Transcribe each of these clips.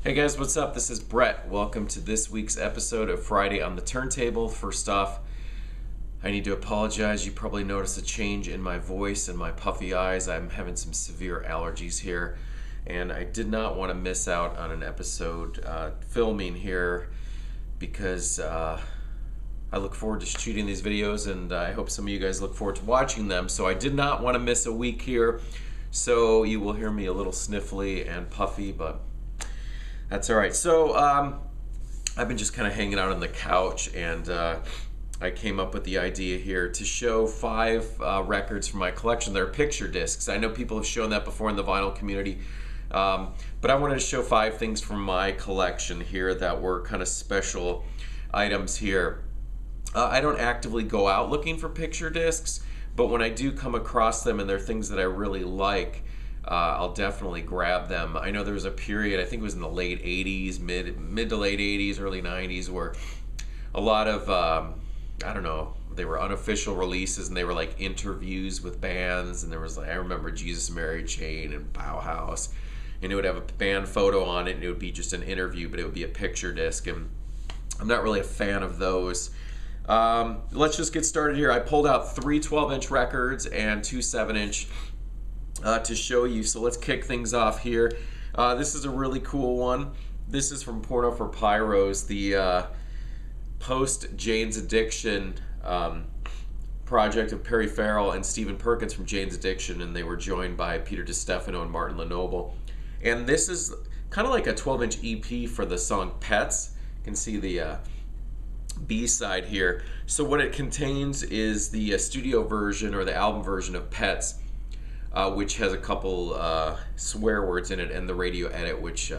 Hey guys, what's up? This is Brett. Welcome to this week's episode of Friday on the Turntable. First off, I need to apologize. You probably noticed a change in my voice and my puffy eyes. I'm having some severe allergies here, and I did not want to miss out on an episode filming here because I look forward to shooting these videos, and I hope some of you guys look forward to watching them. So I did not want to miss a week here, so you will hear me a little sniffly and puffy, but that's all right. So I've been just kind of hanging out on the couch, and I came up with the idea here to show 5 records from my collection. They're picture discs. I know people have shown that before in the vinyl community, but I wanted to show 5 things from my collection here that were kind of special items here. I don't actively go out looking for picture discs, but when I do come across them and they're things that I really like, I'll definitely grab them. I know there was a period, I think it was in the late 80s, mid to late 80s, early 90s, where a lot of, I don't know, they were unofficial releases and they were like interviews with bands, and there was like, I remember Jesus, Mary Chain and Bauhaus, and it would have a band photo on it and it would be just an interview, but it would be a picture disc, and I'm not really a fan of those. Let's just get started here. I pulled out 3 12-inch records and 2 7-inch to show you. So let's kick things off here. This is a really cool one. This is from Porno for Pyros, the post Jane's Addiction project of Perry Farrell and Stephen Perkins from Jane's Addiction, and they were joined by Peter DiStefano and Martin Lenoble. And this is kind of like a 12-inch EP for the song Pets. You can see the B-side here. So what it contains is the studio version or the album version of Pets, which has a couple swear words in it, and the radio edit, which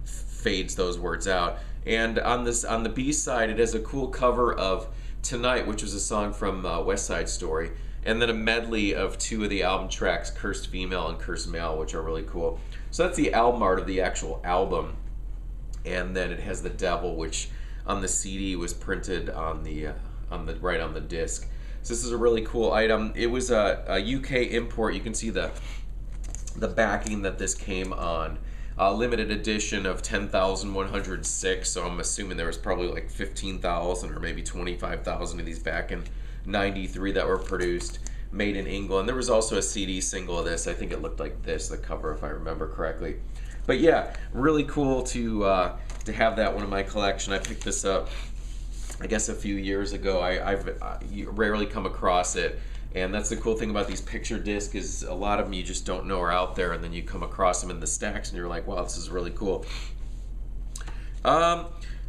fades those words out. And on the B side, it has a cool cover of Tonight, which was a song from West Side Story, and then a medley of 2 of the album tracks, Cursed Female and Cursed Male, which are really cool. So that's the album art of the actual album, and then it has the Devil, which on the CD was printed on the right on the disc. So this is a really cool item. It was a UK import. You can see the backing that this came on. Limited edition of 10,106, so I'm assuming there was probably like 15,000 or maybe 25,000 of these back in '93 that were produced, made in England. There was also a CD single of this. I think it looked like this, the cover, if I remember correctly. But yeah, really cool to have that one in my collection. I picked this up, I guess, a few years ago. I've rarely come across it, and that's the cool thing about these picture discs, is a lot of them you just don't know are out there, and then you come across them in the stacks and you're like, wow, this is really cool.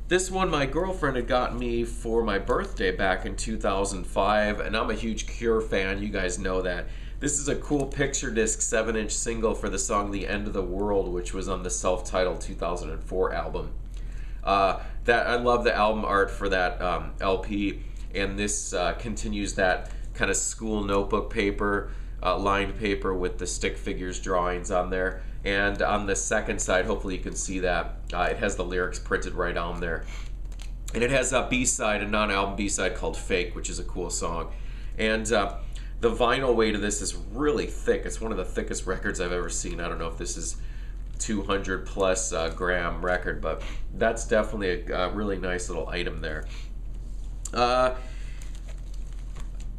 This one my girlfriend had gotten me for my birthday back in 2005, and I'm a huge Cure fan. You guys know that. This is a cool picture disc 7-inch single for the song The End of the World, which was on the self-titled 2004 album. That I love the album art for that LP, and this continues that kind of school notebook paper, lined paper with the stick figures drawings on there. And on the second side, hopefully you can see that, it has the lyrics printed right on there. And it has a B-side, a non-album B-side called Fake, which is a cool song. And the vinyl weight of this is really thick. It's one of the thickest records I've ever seen. I don't know if this is 200 plus gram record, but that's definitely a really nice little item there.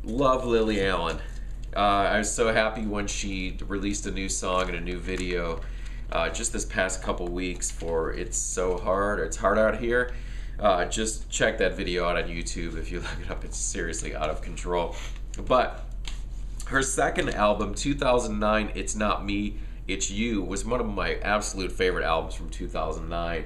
Love Lily Allen. I was so happy when she released a new song and a new video just this past couple weeks for It's So Hard, It's Hard Out Here. Just check that video out on YouTube. If you look it up, it's seriously out of control. But her second album, 2009, It's Not Me, It's You, was one of my absolute favorite albums from 2009.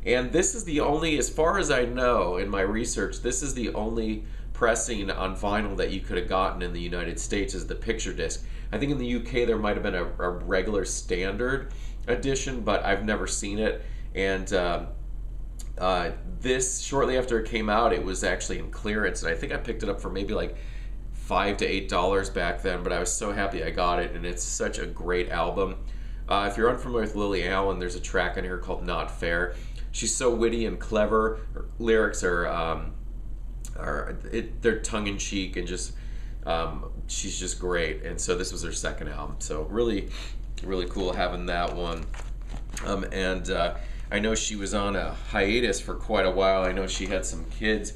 And this is the only, as far as I know in my research, this is the only pressing on vinyl that you could have gotten in the United States as the picture disc. I think in the UK there might have been a regular standard edition, but I've never seen it. And this, shortly after it came out, it was actually in clearance, and I think I picked it up for maybe like $5 to $8 back then, but I was so happy I got it, and it's such a great album. If you're unfamiliar with Lily Allen, there's a track on here called Not Fair. She's so witty and clever. Her lyrics are they're tongue-in-cheek, and just she's just great. And so this was her second album, so really cool having that one. And I know she was on a hiatus for quite a while. I know she had some kids,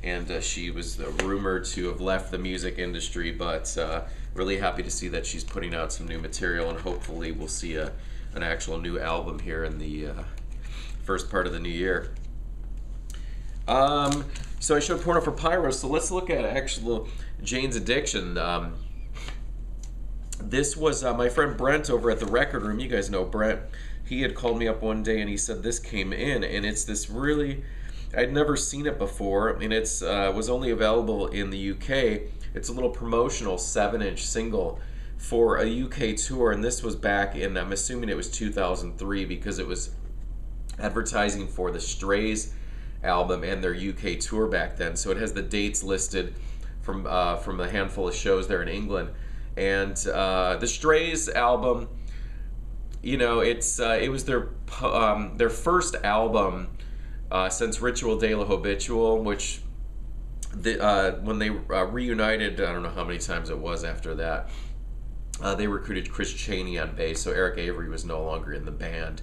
and she was rumored to have left the music industry, but really happy to see that she's putting out some new material, and hopefully we'll see an actual new album here in the first part of the new year. So I showed Porno for Pyros, so let's look at actual Jane's Addiction. This was my friend Brent over at the Record Room. You guys know Brent. He had called me up one day and he said this came in, and it's this really, I'd never seen it before, and it's was only available in the UK. It's a little promotional 7-inch single for a UK tour, and this was back in, I'm assuming it was 2003, because it was advertising for the Strays album and their UK tour back then. So it has the dates listed from a handful of shows there in England. And the Strays album, you know, it was their first album since Ritual de la Habitual, which when they reunited, I don't know how many times it was after that, they recruited Chris Chaney on bass, so Eric Avery was no longer in the band.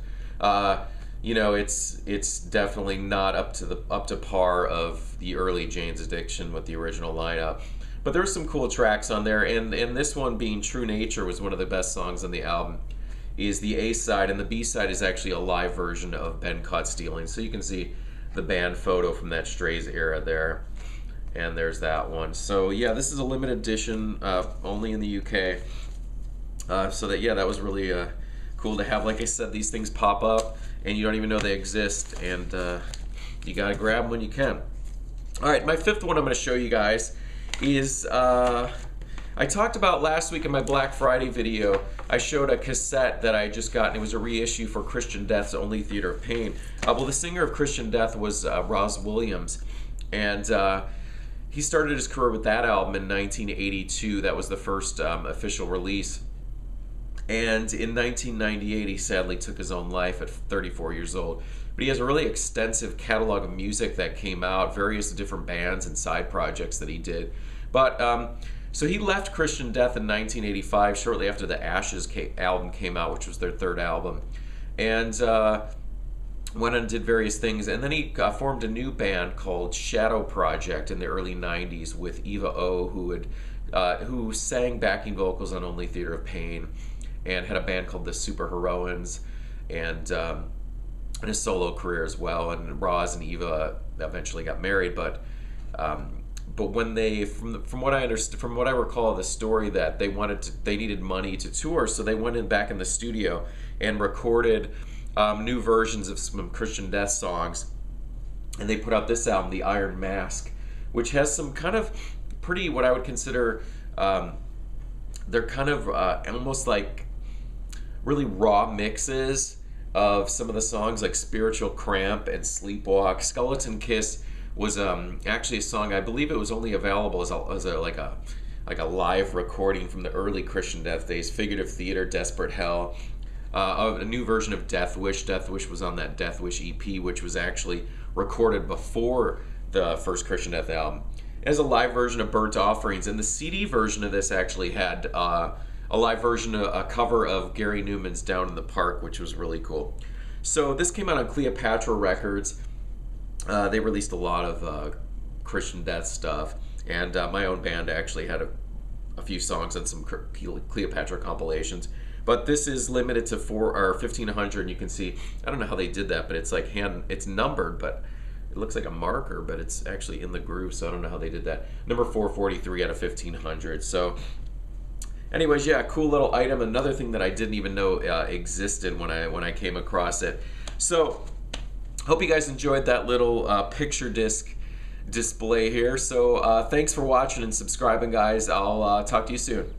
You know, it's definitely not up to par of the early Jane's Addiction with the original lineup. But there's some cool tracks on there, and this one, being True Nature, was one of the best songs on the album, is the A side, and the B side is actually a live version of Been Caught Stealing. So you can see the band photo from that Strays era there, and there's that one. So yeah, this is a limited edition, only in the UK. So that was really cool to have. Like I said, these things pop up and you don't even know they exist, and you gotta grab them when you can. All right, my fifth one I'm gonna show you guys is I talked about last week in my Black Friday video. I showed a cassette that I just got, and it was a reissue for Christian Death's Only Theater of Pain. Well, the singer of Christian Death was Roz Williams, and he started his career with that album in 1982. That was the first official release. And in 1998, he sadly took his own life at 34 years old. But he has a really extensive catalog of music that came out, various different bands and side projects that he did. But so he left Christian Death in 1985, shortly after the Ashes album came out, which was their third album, and went and did various things. And then he formed a new band called Shadow Project in the early 90s with Eva O, who sang backing vocals on Only Theater of Pain, and had a band called the Super Heroines, and a solo career as well. And Roz and Eva eventually got married, but when they, from what I understood, from what I recall of the story, that they needed money to tour, so they went back in the studio and recorded new versions of some Christian Death songs, and they put out this album, The Iron Mask, which has some kind of pretty, what I would consider, they're kind of almost like really raw mixes of some of the songs, like Spiritual Cramp and Sleepwalk. Skeleton Kiss was actually a song, I believe it was only available as a live recording from the early Christian Death days. Figurative Theater, Desperate Hell, a new version of Death Wish. Death Wish was on that Death Wish EP, which was actually recorded before the first Christian Death album. It has a live version of Burnt Offerings, and the CD version of this actually had a live version, a cover of Gary Newman's Down in the Park, which was really cool. So this came out on Cleopatra Records. They released a lot of Christian Death stuff, and my own band actually had a few songs on some Cleopatra compilations. But this is limited to 1,500, and you can see, I don't know how they did that, but it's like it's numbered, but it looks like a marker, but it's actually in the groove, so I don't know how they did that. Number 443 out of 1,500. So anyways, yeah, cool little item. Another thing that I didn't even know existed when I came across it. So hope you guys enjoyed that little picture disc display here. So thanks for watching and subscribing, guys. I'll talk to you soon.